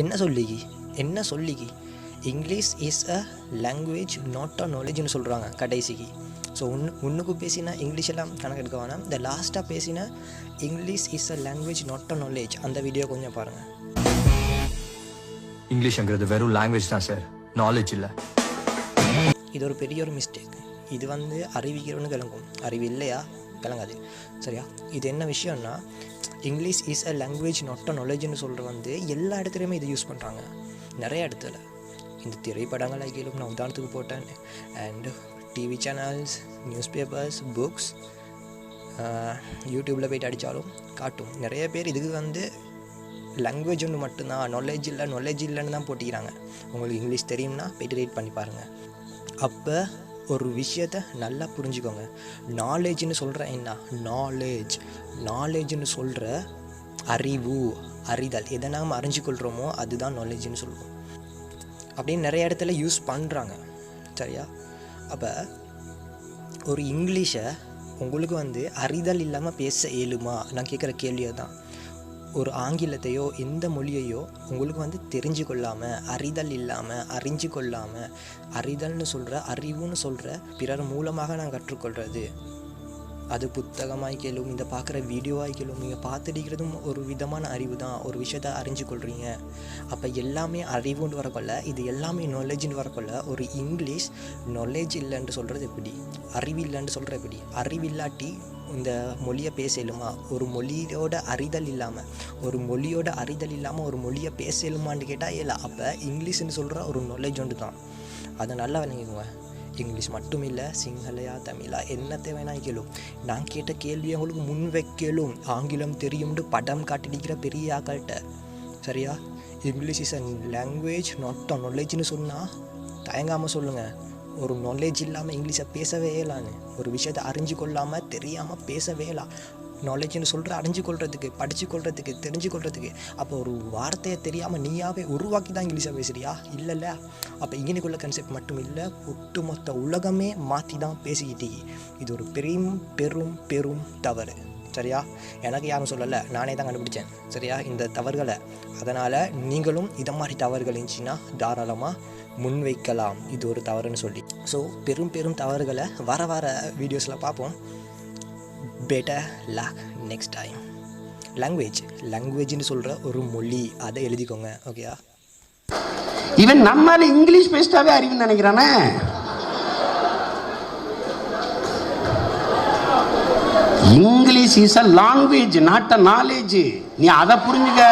என்ன சொல்லிக்கி English is a language not a நாலேஜ்னு சொல்கிறாங்க கடைசிக்கு. ஸோ ஒன்றுக்கு பேசினா இங்கிலீஷ் எல்லாம் கணக்கெடுக்க வேணாம். இந்த லாஸ்ட்டாக பேசினா English is a language not a knowledge அந்த வீடியோ கொஞ்சம் பாருங்கள். இங்கிலீஷ்ங்கிறது வெறும் லாங்குவேஜ் தான் சார், நாலேஜ் இல்லை. இது ஒரு பெரிய ஒரு மிஸ்டேக். இது அறிவிக்கிறவனு கிளங்கும், அறிவு இல்லையா கிளங்காது. சரியா? இது என்ன விஷயம்னா English is a language not a நாலேஜ்னு சொல்கிற எல்லா இடத்துலையுமே இது யூஸ் பண்ணுறாங்க. நிறைய இடத்துல இந்த திரைப்படங்கள் ஆகிலும் நான் உதாரணத்துக்கு போட்டேன். And TV channels, news papers, books, யூடியூப்பில் போய்ட்டு அடித்தாலும் காட்டும். நிறைய பேர் இதுக்கு லாங்குவேஜ் ஒன்று மட்டும்தான், நாலேஜ் இல்லைன்னு தான் போட்டிக்கிறாங்க. உங்களுக்கு இங்கிலீஷ் தெரியும்னா போய்ட்டு ரீட் பண்ணி பாருங்கள். அப்போ ஒரு விஷயத்தை நல்லா புரிஞ்சுக்கோங்க. நாலேஜ்னு சொல்கிற என்ன, நாலேஜ்னு சொல்கிற அறிதல், எதை நாம் அறிஞ்சிக்கொள்கிறோமோ அதுதான் நாலேஜ்னு சொல்லுவோம். அப்படின்னு நிறைய இடத்துல யூஸ் பண்ணுறாங்க. சரியா? அப்போ ஒரு இங்கிலீஷை உங்களுக்கு அறிதல் இல்லாமல் பேச இயலுமா? நான் கேட்குற கேள்வியை தான். ஒரு ஆங்கிலத்தையோ எந்த மொழியையோ உங்களுக்கு தெரிஞ்சு கொள்ளாமல், அறிதல் இல்லாமல், அறிஞ்சு கொள்ளாமல், அறிதல்னு சொல்கிற அறிவுன்னு சொல்கிற பிறர் மூலமாக நான் கற்றுக்கொள்கிறது, அது புத்தகமாக கேளும், இந்த பார்க்குற வீடியோவாக கேளும், நீங்கள் பார்த்துடிக்கிறதும் ஒரு விதமான அறிவு தான். ஒரு விஷயத்தை அறிஞ்சு கொள்கிறீங்க. அப்போ எல்லாமே அறிவுன்னு வரக்கொள்ள, இது எல்லாமே நாலேஜ்னு வரக்கொள்ள, ஒரு இங்கிலீஷ் நாலேஜ் இல்லைன்னு சொல்கிறது எப்படி, அறிவு இல்லைன்னு சொல்கிறது எப்படி? அறிவில்லாட்டி இந்த மொழியை பேசலுமா? ஒரு மொழியோட அறிதல் இல்லாமல் ஒரு மொழியை பேசலுமான்னு கேட்டால் இல்லை. அப்போ இங்கிலீஷ்னு சொல்கிற ஒரு நாலேஜ் ஒன்று தான். அதை நல்லா விளங்கிக்குங்க. இங்கிலீஷ் மட்டும் இல்லை, சிங்களா தமிழா என்னத்தை வேணால் கேளும். நான் கேட்ட கேள்வியை உங்களுக்கு முன் வைக்கலும். ஆங்கிலம் தெரியும்னு படம் காட்டிடிக்கிற பெரிய ஆக்கள்கிட்ட. சரியா? English is a language not a நாலேஜ்னு சொன்னால் தயங்காமல் சொல்லுங்கள். ஒரு நாலேஜ் இல்லாமல் இங்கிலீஷை பேசவே இயலான்னு, ஒரு விஷயத்தை அறிஞ்சு கொள்ளாமல் தெரியாமல் பேசவே இயலாம். நாலேஜ்னு சொல்கிற அறிஞ்சு கொள்றதுக்கு, படித்து கொள்றதுக்கு, தெரிஞ்சு கொள்றதுக்கு. அப்போ ஒரு வார்த்தையை தெரியாமல் நீயாவே உருவாக்கி தான் இங்கிலீஷை பேசுகிறியா? இல்லைல்ல. அப்போ இங்கேனுக்குள்ள கன்செப்ட் மட்டும் இல்லை, ஒட்டுமொத்த உலகமே மாற்றி தான் பேசிக்கிட்டீங்க. இது ஒரு பெரும் தவறு. சரியா? எனக்கு யாரும் சொல்லலை, நானே தான் கண்டுபிடிச்சேன். சரியா? இந்த தவறுகளை. அதனால் நீங்களும் இதை மாதிரி தவறுகள் இருந்துச்சுன்னா தாராளமாக முன்வைக்கலாம், இது ஒரு தவறுன்னு சொல்லி. ஸோ பெரும் தவறுகளை வர வீடியோஸில் பார்ப்போம். Better luck next time. லாங்குவேஜ்னு சொல்கிற ஒரு மொழி, அதை எழுதிக்கோங்க. ஓகேயா? இவன் நம்மால இங்கிலீஷ் பேசிட்டாவே அறிவுன்னு நினைக்கிறானே. English is a language not a knowledge. நீ அதை புரிஞ்சுக்க.